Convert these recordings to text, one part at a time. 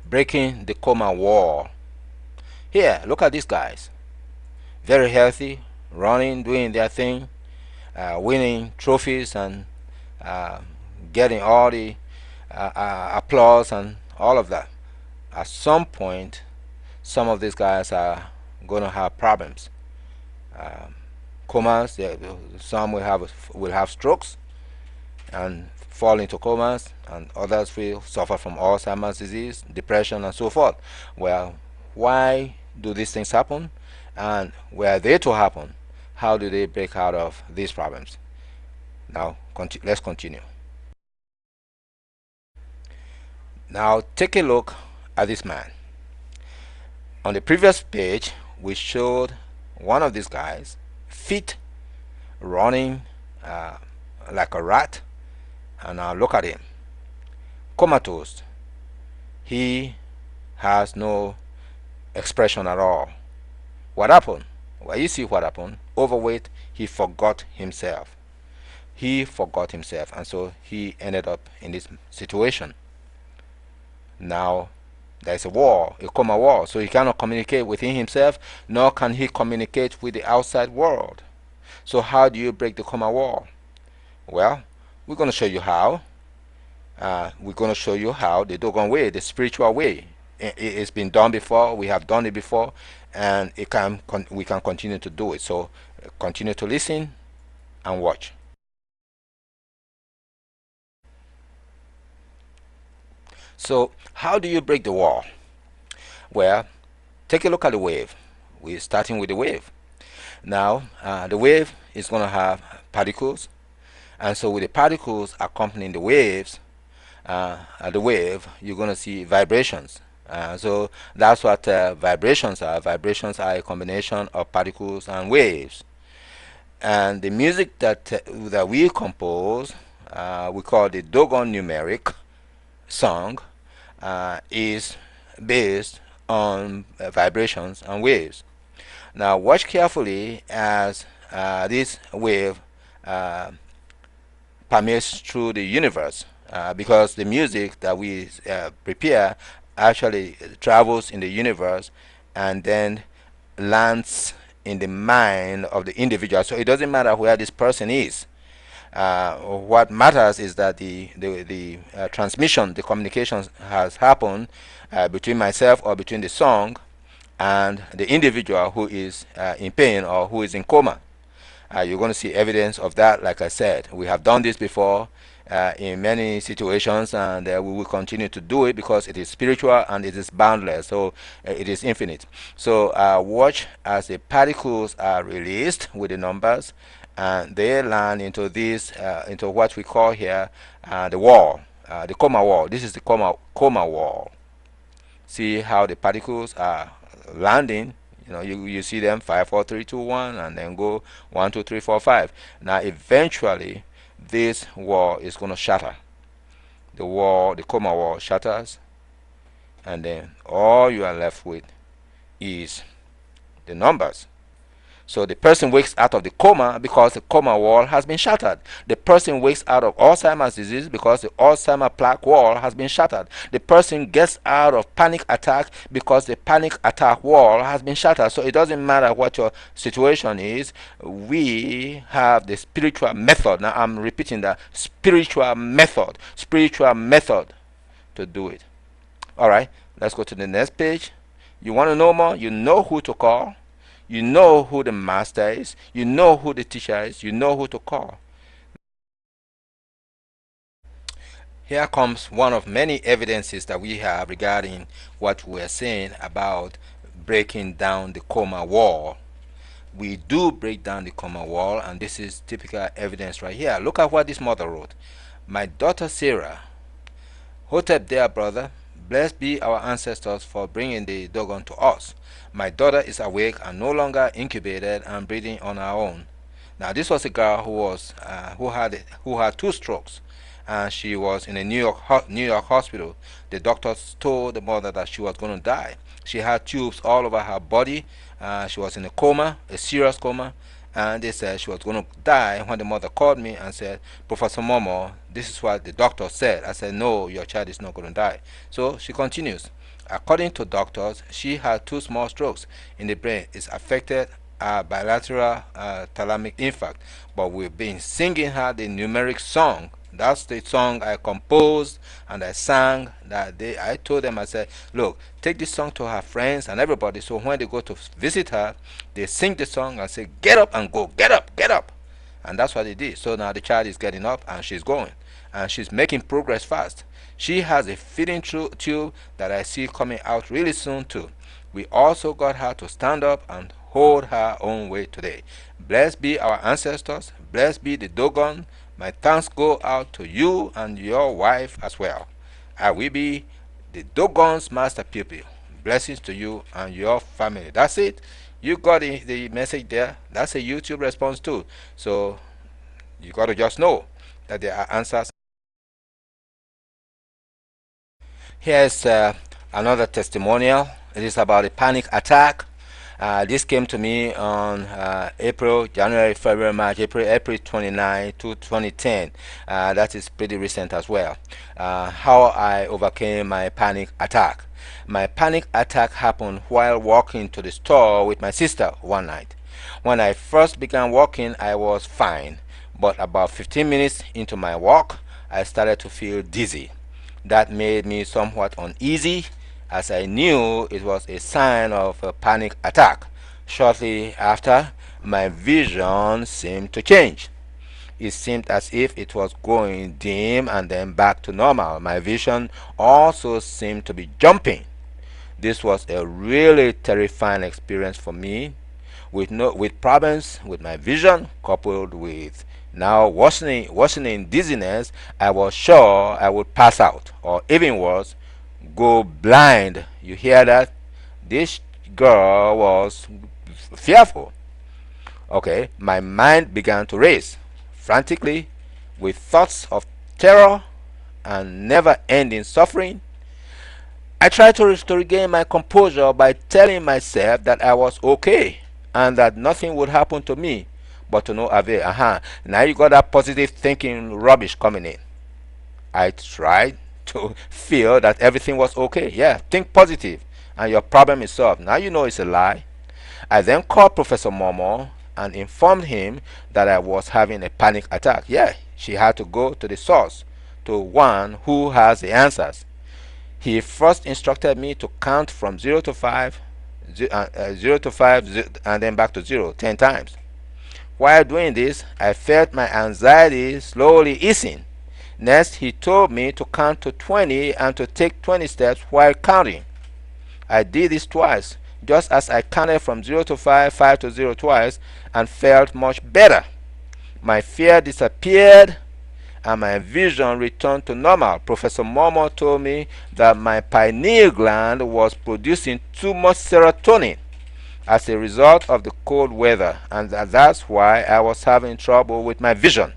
breaking the coma wall. Here, look at these guys. Very healthy, running, doing their thing, winning trophies and uh, getting all the applause and all of that. At some point, some of these guys are going to have problems. Um, Comas, some will have strokes and fall into comas, and others will suffer from Alzheimer's disease, depression, and so forth. Well, why do these things happen, and were they to happen, how do they break out of these problems? Now, let's continue. Now, take a look at this man. On the previous page, we showed one of these guys, fit, running like a rat, and now look at him, comatose. He has no expression at all. What happened? Well, you see what happened. Overweight, he forgot himself. He forgot himself, and so he ended up in this situation. Now, there is a wall, a coma wall, so he cannot communicate within himself, nor can he communicate with the outside world. So how do you break the coma wall? Well, we're going to show you how. We're going to show you how the Dohgon way, the spiritual way. It's been done before. We have done it before, and we can continue to do it. So continue to listen and watch. So how do you break the wall? Well, take a look at the wave. We're starting with the wave. Now, the wave is going to have particles, and so with the particles accompanying the waves, the wave, you're going to see vibrations. So that's what vibrations are. Vibrations are a combination of particles and waves. And the music that we compose, we call the Dohgon numeric song, is based on vibrations and waves. Now watch carefully as this wave permeates through the universe, because the music that we prepare actually travels in the universe and then lands in the mind of the individual. So it doesn't matter where this person is. What matters is that the transmission, the communication has happened between myself or between the song and the individual who is in pain or who is in coma. You're going to see evidence of that. Like I said, we have done this before in many situations, and we will continue to do it because it is spiritual and it is boundless, so it is infinite. So watch as the particles are released with the numbers, and they land into this, into what we call here the wall, the coma wall. This is the coma wall. See how the particles are landing. You see them 5, 4, 3, 2, 1, and then go 1, 2, 3, 4, 5. Now eventually this wall is going to shatter. The coma wall shatters, and then all you are left with is the numbers. So the person wakes out of the coma because the coma wall has been shattered. The person wakes out of Alzheimer's disease because the Alzheimer plaque wall has been shattered. The person gets out of panic attack because the panic attack wall has been shattered. So it doesn't matter what your situation is. We have the spiritual method. Now I'm repeating that, spiritual method to do it. All right, let's go to the next page. You want to know more? You know who to call. You know who the master is. You know who the teacher is. You know who to call. Here comes one of many evidences that we have regarding what we're saying about breaking down the coma wall. We do break down the coma wall, and this is typical evidence right here. Look at what this mother wrote. My daughter Sarah, Hotep dear brother, blessed be our ancestors for bringing the Dohgon to us. My daughter is awake and no longer incubated and breathing on her own. Now this was a girl who had 2 strokes, and she was in a New York hospital. The doctors told the mother that she was going to die. She had tubes all over her body. She was in a coma, a serious coma, and they said she was going to die. When the mother called me and said, Professor Momo, this is what the doctor said, I said, no, your child is not going to die. So she continues. According to doctors, she had two small strokes in the brain. It's affected bilateral thalamic infarct. But we've been singing her the numeric song. That's the song I composed and I sang that day. I told them, I said, look, take this song to her friends and everybody. So when they go to visit her, they sing the song and say, get up and go, get up, get up. And that's what they did. So now the child is getting up and she's going. And she's making progress fast. She has a feeding tube that I see coming out really soon too. We also got her to stand up and hold her own weight today. Blessed be our ancestors. Blessed be the Dogon. My thanks go out to you and your wife as well. I will be the Dogon's master pupil. Blessings to you and your family. That's it. You got the message there. That's a YouTube response too. So you got to just know that there are answers. Here's another testimonial. It is about a panic attack. This came to me on April, January, February, March, April 29 to 2010. That is pretty recent as well. How I overcame my panic attack. My panic attack happened while walking to the store with my sister one night. When I first began walking, I was fine, but about 15 minutes into my walk, I started to feel dizzy. That made me somewhat uneasy, as I knew it was a sign of a panic attack. Shortly after, my vision seemed to change. It seemed as if it was going dim and then back to normal. My vision also seemed to be jumping. This was a really terrifying experience for me, with problems with my vision coupled with now worsening dizziness. I was sure I would pass out, or even worse, go blind. You hear that? This girl was fearful. Okay, my mind began to race frantically with thoughts of terror and never ending suffering. I tried to regain my composure by telling myself that I was okay and that nothing would happen to me, but to no avail. Now you got that positive thinking rubbish coming in. I tried to feel that everything was okay. Yeah, think positive and your problem is solved. Now you know it's a lie. I then called Professor Momo and informed him that I was having a panic attack. Yeah, she had to go to the source, to one who has the answers. He first instructed me to count from 0 to 5, 0 to 5, and then back to 0 10 times. While doing this, I felt my anxiety slowly easing. Next, he told me to count to 20 and to take 20 steps while counting. I did this twice, just as I counted from 0 to 5, 5 to 0 twice, and felt much better. My fear disappeared and my vision returned to normal. Professor Momo told me that my pineal gland was producing too much serotonin as a result of the cold weather, and that's why I was having trouble with my vision.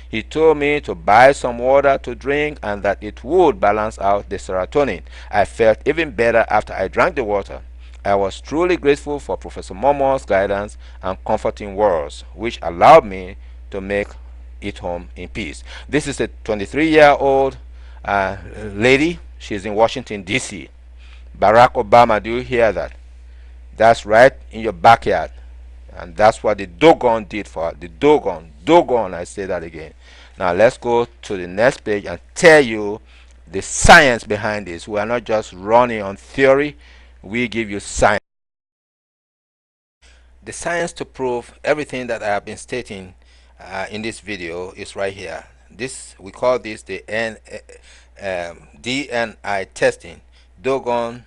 He told me to buy some water to drink and that it would balance out the serotonin. I felt even better after I drank the water. I was truly grateful for Professor Momo's guidance and comforting words, which allowed me to make it home in peace. This is a 23-year-old lady. She's in Washington, D.C. Barack Obama, do you hear that? That's right in your backyard. And that's what the Dohgon did for her. The Dohgon, I say that again. Now let's go to the next page and tell you the science behind this. We are not just running on theory. We give you science. The science to prove everything that I have been stating in this video is right here. This, we call this the DNI testing, Dohgon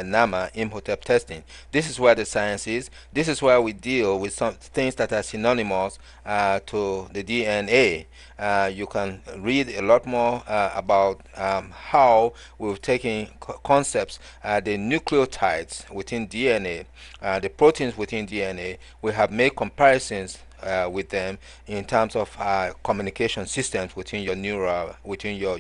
Nama Imhotep testing. This is where the science is. This is where we deal with some things that are synonymous to the DNA. You can read a lot more about how we've taken concepts, the nucleotides within DNA, the proteins within DNA. We have made comparisons with them in terms of communication systems within your neural, within your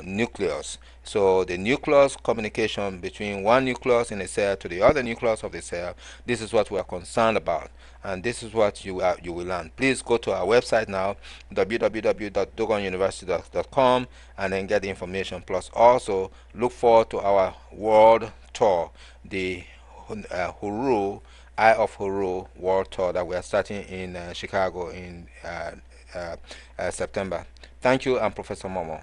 nucleus. So the nucleus communication between one nucleus in a cell to the other nucleus of the cell. This is what we are concerned about, and this is what you will learn. Please go to our website now, www.dogonuniversity.com, and then get the information. Plus, also look forward to our world tour, the Huru Eye of Huru World Tour that we are starting in Chicago in September. Thank you. I'm Professor Momo.